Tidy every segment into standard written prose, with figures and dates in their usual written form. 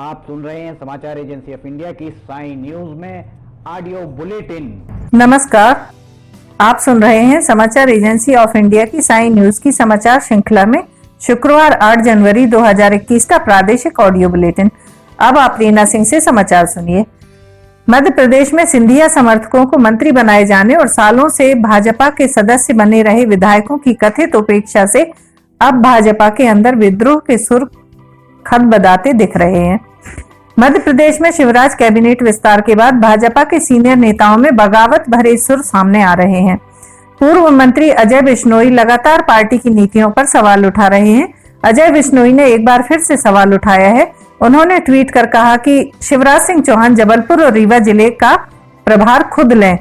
आप सुन रहे हैं समाचार एजेंसी ऑफ इंडिया की साई न्यूज में ऑडियो बुलेटिन। नमस्कार, आप सुन रहे हैं समाचार एजेंसी ऑफ इंडिया की साई न्यूज की समाचार श्रृंखला में शुक्रवार 8 जनवरी 2021 का प्रादेशिक ऑडियो बुलेटिन। अब आप रीना सिंह से समाचार सुनिए। मध्य प्रदेश में सिंधिया समर्थकों को मंत्री बनाए जाने और सालों से भाजपा के सदस्य बने रहे विधायकों की कथित उपेक्षा से अब भाजपा के अंदर विद्रोह के सुर खदबदाते दिख रहे हैं। मध्य प्रदेश में शिवराज कैबिनेट विस्तार के बाद भाजपा के सीनियर नेताओं में बगावत भरे सुर सामने आ रहे हैं। पूर्व मंत्री अजय बिश्नोई लगातार पार्टी की नीतियों पर सवाल उठा रहे हैं। अजय बिश्नोई ने एक बार फिर से सवाल उठाया है। उन्होंने ट्वीट कर कहा कि शिवराज सिंह चौहान जबलपुर और रीवा जिले का प्रभार खुद लें।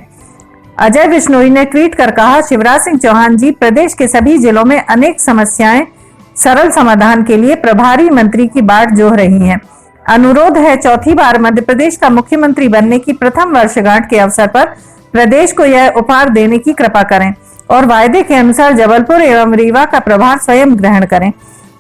अजय बिश्नोई ने ट्वीट कर कहा, शिवराज सिंह चौहान जी प्रदेश के सभी जिलों में अनेक समस्याएं सरल समाधान के लिए प्रभारी मंत्री की बाट जोह रही हैं। अनुरोध है चौथी बार मध्य प्रदेश का मुख्यमंत्री बनने की प्रथम वर्षगांठ के अवसर पर प्रदेश को यह उपहार देने की कृपा करें और वायदे के अनुसार जबलपुर एवं रीवा का प्रभार स्वयं ग्रहण करें।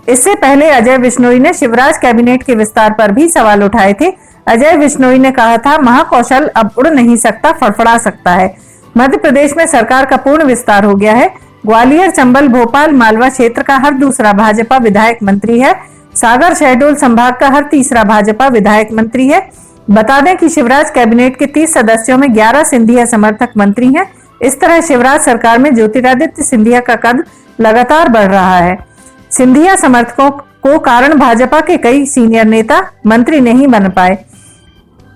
इससे पहले अजय बिश्नोई ने शिवराज कैबिनेट के विस्तार पर भी सवाल उठाए थे। अजय बिश्नोई ने कहा था, महाकौशल अब उड़ नहीं सकता, फड़फड़ा सकता है। मध्य प्रदेश में सरकार का पूर्ण विस्तार हो गया है। ग्वालियर, चंबल, भोपाल, मालवा क्षेत्र का हर दूसरा भाजपा विधायक मंत्री है। सागर, शहडोल संभाग का हर तीसरा भाजपा विधायक मंत्री है। बता दें कि शिवराज कैबिनेट के 30 सदस्यों में 11 सिंधिया समर्थक मंत्री हैं। इस तरह शिवराज सरकार में ज्योतिरादित्य सिंधिया का कद लगातार बढ़ रहा है। सिंधिया समर्थकों को कारण भाजपा के कई सीनियर नेता मंत्री नहीं बन पाए।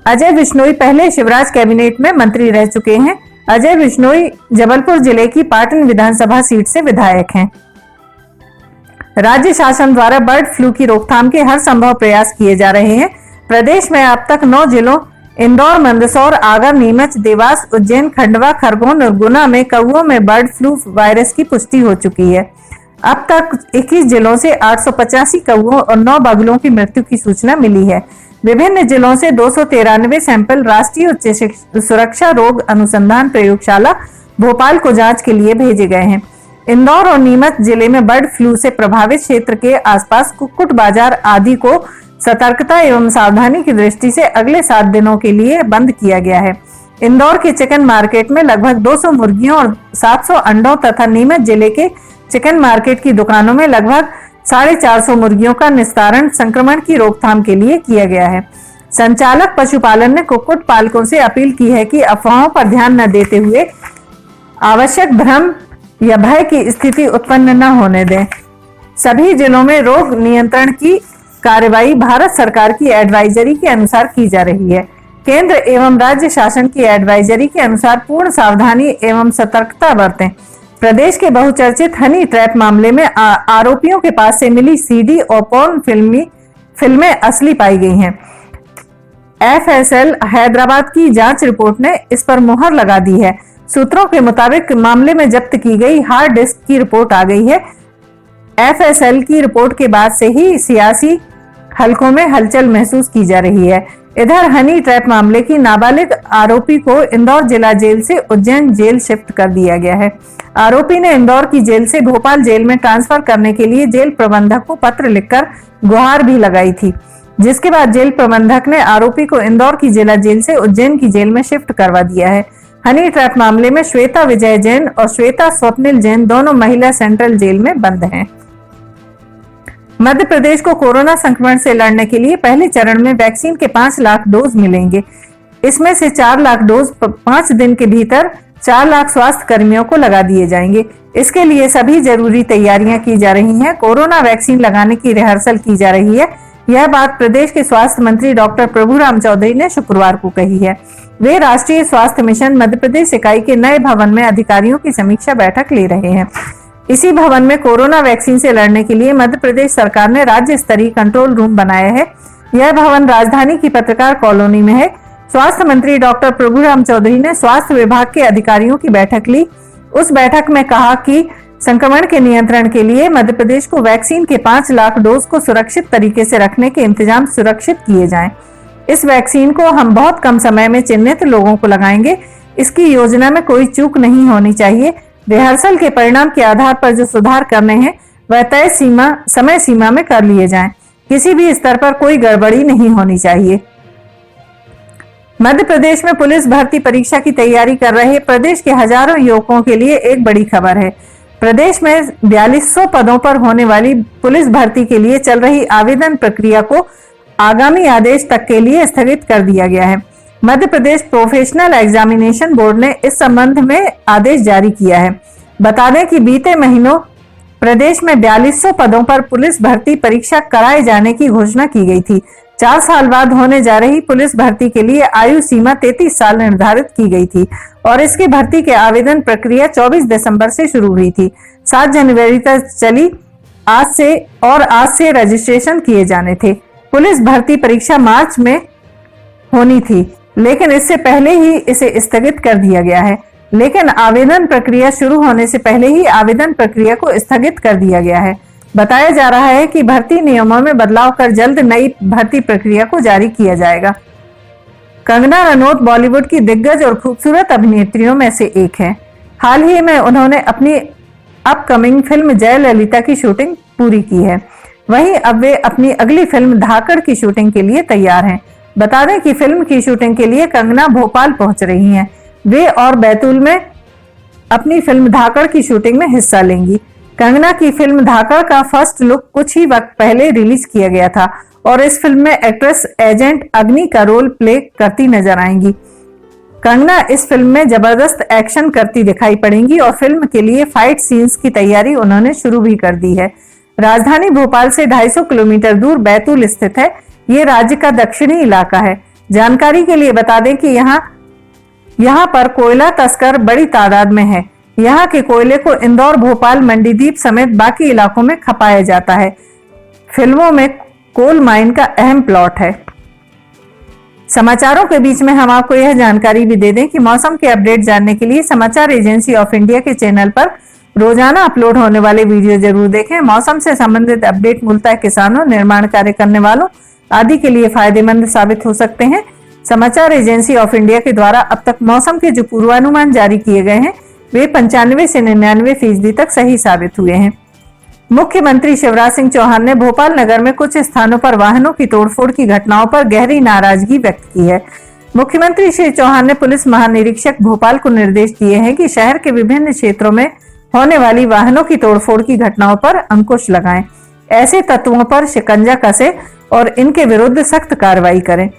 अजय बिश्नोई पहले शिवराज कैबिनेट में मंत्री रह चुके हैं। अजय बिश्नोई जबलपुर जिले की पाटन विधानसभा सीट से विधायक हैं। राज्य शासन द्वारा बर्ड फ्लू की रोकथाम के हर संभव प्रयास किए जा रहे हैं। प्रदेश में अब तक 9 जिलों इंदौर, मंदसौर, आगर, नीमच, देवास, उज्जैन, खंडवा, खरगोन और गुना में कौओं में बर्ड फ्लू वायरस की पुष्टि हो चुकी है। अब तक 21 जिलों से 885 कौओं और 9 बगुलों की मृत्यु की सूचना मिली है। विभिन्न जिलों से 293 सैंपल राष्ट्रीय उच्च सुरक्षा रोग अनुसंधान प्रयोगशाला भोपाल को जांच के लिए भेजे गए हैं। इंदौर और नीमच जिले में बर्ड फ्लू से प्रभावित क्षेत्र के आसपास कुक्कुट बाजार आदि को सतर्कता एवं सावधानी की दृष्टि से अगले 7 दिनों के लिए बंद किया गया है। इंदौर के चिकन मार्केट में लगभग 200 मुर्गियों और 700 अंडों तथा नीमच जिले के चिकन मार्केट की दुकानों में लगभग 450 मुर्गियों का निस्तारण संक्रमण की रोकथाम के लिए किया गया है। संचालक पशुपालन ने कुक्कुट पालकों से अपील की है कि अफवाहों पर ध्यान न देते हुए आवश्यक भ्रम या भय की स्थिति उत्पन्न न होने दें। सभी जिलों में रोग नियंत्रण की कार्रवाई भारत सरकार की एडवाइजरी के अनुसार की जा रही है। केंद्र एवं राज्य शासन की एडवाइजरी के अनुसार पूर्ण सावधानी एवं सतर्कता बरतें। प्रदेश के बहुचर्चित हनी ट्रैप मामले में आरोपियों के पास से मिली सीडी और पोर्न फिल्में असली पाई गई हैं। एफएसएल हैदराबाद की जांच रिपोर्ट ने इस पर मुहर लगा दी है। सूत्रों के मुताबिक मामले में जब्त की गई हार्ड डिस्क की रिपोर्ट आ गई है। एफएसएल की रिपोर्ट के बाद से ही सियासी हलकों में हलचल महसूस की जा रही है। इधर हनी ट्रैप मामले की नाबालिग आरोपी को इंदौर जिला जेल से उज्जैन जेल शिफ्ट कर दिया गया है। आरोपी ने इंदौर की जेल से भोपाल जेल में ट्रांसफर करने के लिए जेल प्रबंधक को पत्र लिखकर गुहार भी लगाई थी, जिसके बाद जेल प्रबंधक ने आरोपी को इंदौर की जिला जेल से उज्जैन की जेल में शिफ्ट करवा दिया है। हनी ट्रैप मामले में श्वेता विजय जैन और श्वेता स्वप्निल जैन दोनों महिला सेंट्रल जेल में बंद हैं। मध्य प्रदेश को कोरोना संक्रमण से लड़ने के लिए पहले चरण में वैक्सीन के 5 लाख डोज मिलेंगे। इसमें से 4 लाख डोज 5 दिन के भीतर 4 लाख स्वास्थ्य कर्मियों को लगा दिए जाएंगे। इसके लिए सभी जरूरी तैयारियां की जा रही हैं। कोरोना वैक्सीन लगाने की रिहर्सल की जा रही है। यह बात प्रदेश के स्वास्थ्य मंत्री डॉक्टर प्रभुराम चौधरी ने शुक्रवार को कही है। वे राष्ट्रीय स्वास्थ्य मिशन मध्य प्रदेश इकाई के नए भवन में अधिकारियों की समीक्षा बैठक ले रहे हैं। इसी भवन में कोरोना वैक्सीन से लड़ने के लिए मध्य प्रदेश सरकार ने राज्य स्तरीय कंट्रोल रूम बनाया है। यह भवन राजधानी की पत्रकार कॉलोनी में है। स्वास्थ्य मंत्री डॉक्टर प्रभुराम चौधरी ने स्वास्थ्य विभाग के अधिकारियों की बैठक ली। उस बैठक में कहा कि संक्रमण के नियंत्रण के लिए मध्य प्रदेश को वैक्सीन के 5 लाख डोज को सुरक्षित तरीके से रखने के इंतजाम सुरक्षित किए जाएं। इस वैक्सीन को हम बहुत कम समय में चिन्हित लोगों को लगाएंगे। इसकी योजना में कोई चूक नहीं होनी चाहिए। रिहर्सल के परिणाम के आधार पर जो सुधार करने हैं वह तय समय सीमा में कर लिए जाएं। किसी भी स्तर पर कोई गड़बड़ी नहीं होनी चाहिए। मध्य प्रदेश में पुलिस भर्ती परीक्षा की तैयारी कर रहे प्रदेश के हजारों युवकों के लिए एक बड़ी खबर है। प्रदेश में 4200 पदों पर होने वाली पुलिस भर्ती के लिए चल रही आवेदन प्रक्रिया को आगामी आदेश तक के लिए स्थगित कर दिया गया है। Madhya Pradesh professional examination board ने इस संबंध में आदेश जारी किया है। बता दें कि बीते महीनों प्रदेश में 4200 पदों पर पुलिस भर्ती परीक्षा कराए जाने की घोषणा की गई थी। 4 साल बाद होने जा रही पुलिस भर्ती के लिए आयु सीमा 33 साल निर्धारित की गई थी और इसकी भर्ती के आवेदन प्रक्रिया 24 दिसंबर से शुरू हुई थी। 7 जनवरी तक चली। आज से रजिस्ट्रेशन किए जाने थे। पुलिस भर्ती परीक्षा मार्च में होनी थी, लेकिन इससे पहले ही इसे स्थगित कर दिया गया है। लेकिन आवेदन प्रक्रिया शुरू होने से पहले ही आवेदन प्रक्रिया को स्थगित कर दिया गया है। बताया जा रहा है कि भर्ती नियमों में बदलाव कर जल्द नई भर्ती प्रक्रिया को जारी किया जाएगा। कंगना रनौत बॉलीवुड की दिग्गज और खूबसूरत अभिनेत्रियों में से एक हैं। हाल ही में उन्होंने अपनी अपकमिंग फिल्म जयललिता की शूटिंग पूरी की है। वहीं अब वे अपनी अगली फिल्म धाकड़ की शूटिंग के लिए तैयार हैं। बता दें कि फिल्म की शूटिंग के लिए कंगना भोपाल पहुंच रही हैं। वे और बैतूल में अपनी फिल्म धाकड़ की शूटिंग में हिस्सा लेंगी। कंगना की फिल्म धाकड़ का फर्स्ट लुक कुछ ही वक्त पहले रिलीज किया गया था और इस फिल्म में एक्ट्रेस एजेंट अग्नि का रोल प्ले करती नजर आएंगी। कंगना इस फिल्म में जबरदस्त एक्शन करती दिखाई पड़ेंगी और फिल्म के लिए फाइट सीन्स की तैयारी उन्होंने शुरू भी कर दी है। राजधानी भोपाल से 250 किलोमीटर दूर बैतूल स्थित है। ये राज्य का दक्षिणी इलाका है। जानकारी के लिए बता दें कि यहाँ पर कोयला तस्कर बड़ी तादाद में है। यहाँ के कोयले को इंदौर, भोपाल, मंडीदीप समेत बाकी इलाकों में खपाया जाता है। फिल्मों में कोल माइन का अहम प्लॉट है। समाचारों के बीच में हम आपको यह जानकारी भी दे दें कि मौसम के अपडेट जानने के लिए समाचार एजेंसी ऑफ इंडिया के चैनल पर रोजाना अपलोड होने वाले वीडियो जरूर देखें। मौसम से संबंधित अपडेट मूलतः किसानों, निर्माण कार्य करने वालों आदि के लिए फायदेमंद साबित हो सकते हैं। समाचार एजेंसी ऑफ इंडिया के द्वारा अब तक मौसम के जो पूर्वानुमान जारी किए गए हैं वे 95 से 99% तक सही साबित हुए हैं। मुख्यमंत्री शिवराज सिंह चौहान ने भोपाल नगर में कुछ स्थानों पर वाहनों की तोड़फोड़ की घटनाओं पर गहरी नाराजगी व्यक्त की है। मुख्यमंत्री श्री चौहान ने पुलिस महानिरीक्षक भोपाल को निर्देश दिए हैं कि शहर के विभिन्न क्षेत्रों में होने वाली वाहनों की तोड़फोड़ की घटनाओं पर अंकुश लगाएं। ऐसे तत्वों पर शिकंजा कसे और इनके विरुद्ध सख्त कार्रवाई करें।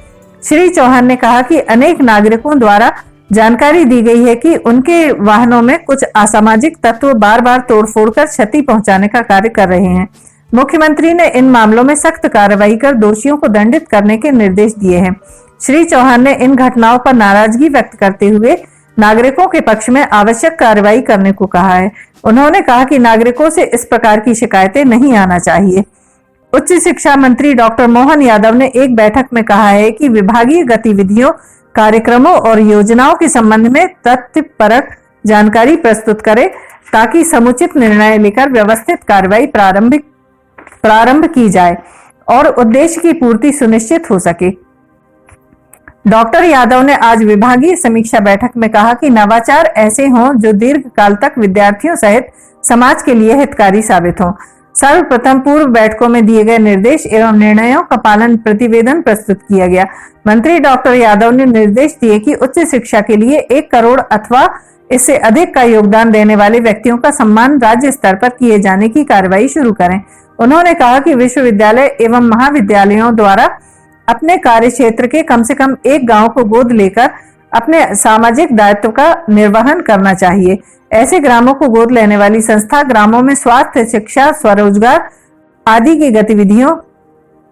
श्री चौहान ने कहा कि अनेक नागरिकों द्वारा जानकारी दी गई है कि उनके वाहनों में कुछ असामाजिक तत्व बार बार तोड़फोड़ कर क्षति पहुंचाने का कार्य कर रहे हैं। मुख्यमंत्री ने इन मामलों में सख्त कार्रवाई कर दोषियों को दंडित करने के निर्देश दिए हैं। श्री चौहान ने इन घटनाओं पर नाराजगी व्यक्त करते हुए नागरिकों के पक्ष में आवश्यक कार्रवाई करने को कहा है। उन्होंने कहा कि नागरिकों से इस प्रकार की शिकायतें नहीं आना चाहिए। उच्च शिक्षा मंत्री डॉक्टर मोहन यादव ने एक बैठक में कहा है कि विभागीय गतिविधियों, कार्यक्रमों और योजनाओं के संबंध में तथ्यपरक जानकारी प्रस्तुत करें ताकि समुचित निर्णय लेकर व्यवस्थित कार्रवाई प्रारंभ की जाए और उद्देश्य की पूर्ति सुनिश्चित हो सके। डॉक्टर यादव ने आज विभागीय समीक्षा बैठक में कहा कि नवाचार ऐसे हों जो दीर्घकाल तक विद्यार्थियों सहित समाज के लिए हितकारी साबित हों। सर्वप्रथम पूर्व बैठकों में दिए गए निर्देश एवं निर्णयों का पालन प्रतिवेदन प्रस्तुत किया गया। मंत्री डॉक्टर यादव ने निर्देश दिए कि उच्च शिक्षा के लिए 1 करोड़ अथवा इससे अधिक का योगदान देने वाले व्यक्तियों का सम्मान राज्य स्तर पर किए जाने की कार्रवाई शुरू करें। उन्होंने कहा कि विश्वविद्यालय एवं महाविद्यालयों द्वारा अपने कार्य क्षेत्र के कम से कम एक गांव को गोद लेकर अपने सामाजिक दायित्व का निर्वहन करना चाहिए। ऐसे ग्रामों को गोद लेने वाली संस्था ग्रामों में स्वास्थ्य, शिक्षा, स्वरोजगार आदि की गतिविधियों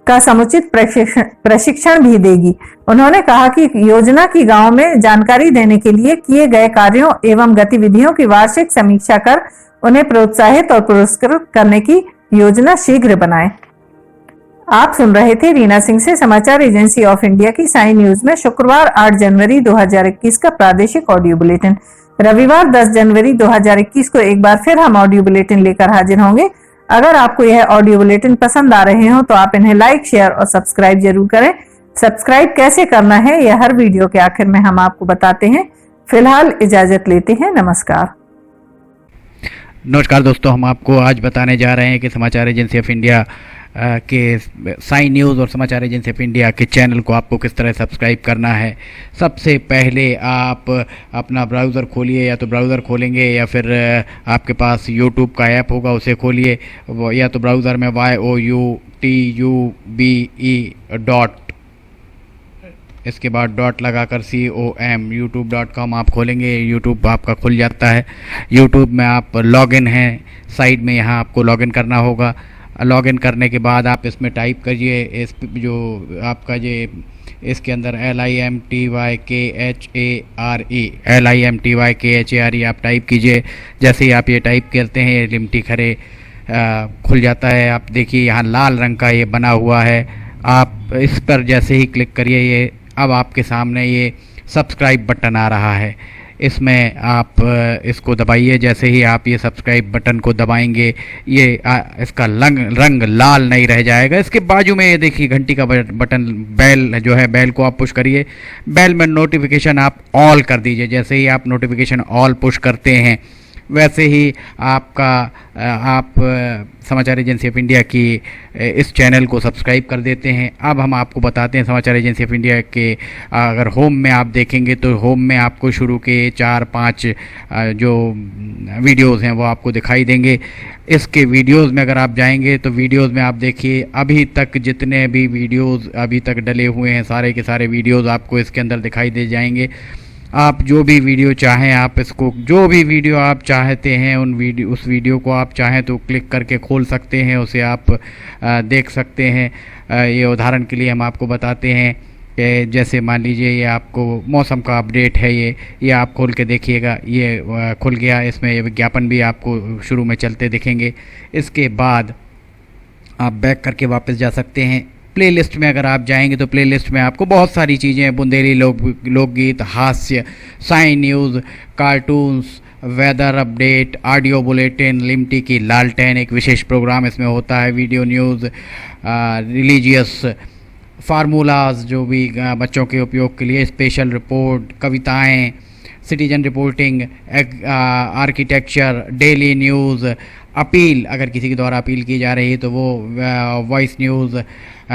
का समुचित प्रशिक्षण भी देगी। उन्होंने कहा कि योजना की गांव में जानकारी देने के लिए किए गए कार्यों एवं गतिविधियों की वार्षिक समीक्षा कर उन्हें प्रोत्साहित और पुरस्कृत करने की योजना शीघ्र बनाएं। आप सुन रहे थे रीना सिंह से समाचार एजेंसी ऑफ इंडिया की साई न्यूज में शुक्रवार 8 जनवरी 2021 का प्रादेशिक ऑडियो बुलेटिन। रविवार 10 जनवरी 2021 को एक बार फिर हम ऑडियो बुलेटिन लेकर हाजिर होंगे। अगर आपको यह ऑडियो बुलेटिन पसंद आ रहे हो तो आप इन्हें लाइक, शेयर और सब्सक्राइब जरूर करें। सब्सक्राइब कैसे करना है यह हर वीडियो के आखिर में हम आपको बताते हैं। फिलहाल इजाजत लेते हैं। नमस्कार। नमस्कार दोस्तों, हम आपको आज बताने जा रहे हैं कि समाचार एजेंसी ऑफ इंडिया के साइन न्यूज़ और समाचार एजेंसी ऑफ इंडिया के चैनल को आपको किस तरह सब्सक्राइब करना है। सबसे पहले आप अपना ब्राउज़र खोलिए, या तो ब्राउज़र खोलेंगे या फिर आपके पास यूट्यूब का ऐप होगा उसे खोलिए, या तो ब्राउज़र में youtube इसके बाद डॉट लगाकर com youtube.com आप खोलेंगे। यूट्यूब आपका खुल जाता है। यूट्यूब में आप लॉगिन हैं, साइड में यहाँ आपको लॉगिन करना होगा। लॉगिन करने के बाद आप इसमें टाइप करिए, इस जो आपका ये इसके अंदर LIMTYKHARE आप टाइप कीजिए। जैसे ही आप ये टाइप करते हैं ये लिमटी खरे खुल जाता है। आप देखिए यहाँ लाल रंग का ये बना हुआ है, आप इस पर जैसे ही क्लिक करिए ये अब आपके सामने ये सब्सक्राइब बटन आ रहा है। इसमें आप इसको दबाइए। जैसे ही आप ये सब्सक्राइब बटन को दबाएंगे ये इसका रंग लाल नहीं रह जाएगा। इसके बाजू में ये देखिए घंटी का बटन, बेल जो है, बेल को आप पुश करिए। बेल में नोटिफिकेशन आप ऑल कर दीजिए। जैसे ही आप नोटिफिकेशन ऑल पुश करते हैं वैसे ही आप समाचार एजेंसी ऑफ इंडिया की इस चैनल को सब्सक्राइब कर देते हैं। अब हम आपको बताते हैं समाचार एजेंसी ऑफ इंडिया के अगर होम में आप देखेंगे तो होम में आपको शुरू के 4-5 जो वीडियोस हैं वो आपको दिखाई देंगे। इसके वीडियोस में अगर आप जाएंगे तो वीडियोस में आप देखिए अभी तक जितने भी वीडियोस अभी तक डले हुए हैं सारे के सारे वीडियोस आपको इसके अंदर दिखाई दे जाएंगे। आप जो भी वीडियो चाहें, आप इसको जो भी वीडियो आप चाहते हैं उस वीडियो को आप चाहें तो क्लिक करके खोल सकते हैं, उसे आप देख सकते हैं। ये उदाहरण के लिए हम आपको बताते हैं कि जैसे मान लीजिए ये आपको मौसम का अपडेट है, ये आप खोल के देखिएगा, ये खुल गया। इसमें विज्ञापन भी आपको शुरू में चलते दिखेंगे। इसके बाद आप बैक करके वापस जा सकते हैं। प्लेलिस्ट में अगर आप जाएंगे तो प्लेलिस्ट में आपको बहुत सारी चीज़ें, बुंदेली लोकगीत, हास्य, sign news, cartoons, weather update, audio bulletin, Limty की लालटेन एक विशेष प्रोग्राम इसमें होता है, वीडियो न्यूज़, रिलीजियस फार्मूलाज जो भी बच्चों के उपयोग के लिए, स्पेशल रिपोर्ट, कविताएं, citizen reporting, architecture, daily news, appeal अगर किसी के द्वारा अपील की जा रही है तो वो, वॉइस न्यूज़,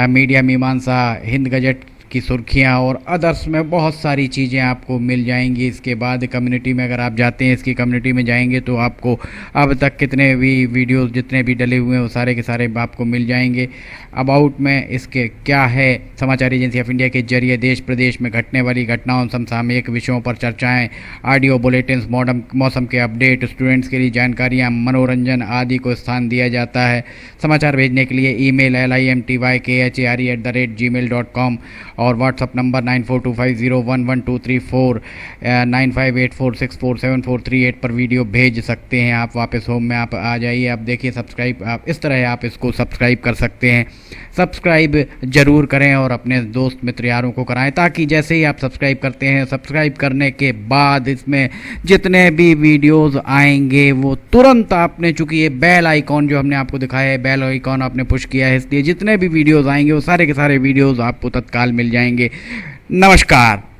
मीडिया मीमांसा, हिंद गजट की सुर्खियां और अदर्स में बहुत सारी चीज़ें आपको मिल जाएंगी। इसके बाद कम्युनिटी में अगर आप जाते हैं, इसकी कम्युनिटी में जाएंगे तो आपको अब तक कितने भी वीडियोस जितने भी डले हुए हैं वो सारे के सारे आपको मिल जाएंगे। अबाउट में इसके क्या है, समाचार एजेंसी ऑफ इंडिया के जरिए देश प्रदेश में घटने वाली घटनाओं, समसामयिक विषयों पर चर्चाएँ, ऑडियो बुलेटिन्स, मौसम के अपडेट, स्टूडेंट्स के लिए जानकारियाँ, मनोरंजन आदि को स्थान दिया जाता है। समाचार भेजने के लिए ईमेल LIMTYKHARE@gmail.com और व्हाट्सअप नंबर 9425011234 9584647438 पर वीडियो भेज सकते हैं। आप वापस होम में आप आ जाइए। आप देखिए सब्सक्राइब, आप इस तरह आप इसको सब्सक्राइब कर सकते हैं। सब्सक्राइब ज़रूर करें और अपने दोस्त मित्र यारों को कराएं, ताकि जैसे ही आप सब्सक्राइब करते हैं, सब्सक्राइब करने के बाद इसमें जितने भी वीडियोस आएंगे वो तुरंत आपने, चूँकि ये बेल आइकॉन जो हमने आपको दिखाया है, बेल आइकॉन आपने पुश किया है, इसलिए जितने भी वीडियोस आएंगे वो सारे के सारे वीडियोस आपको तत्काल मिल जाएंगे। नमस्कार।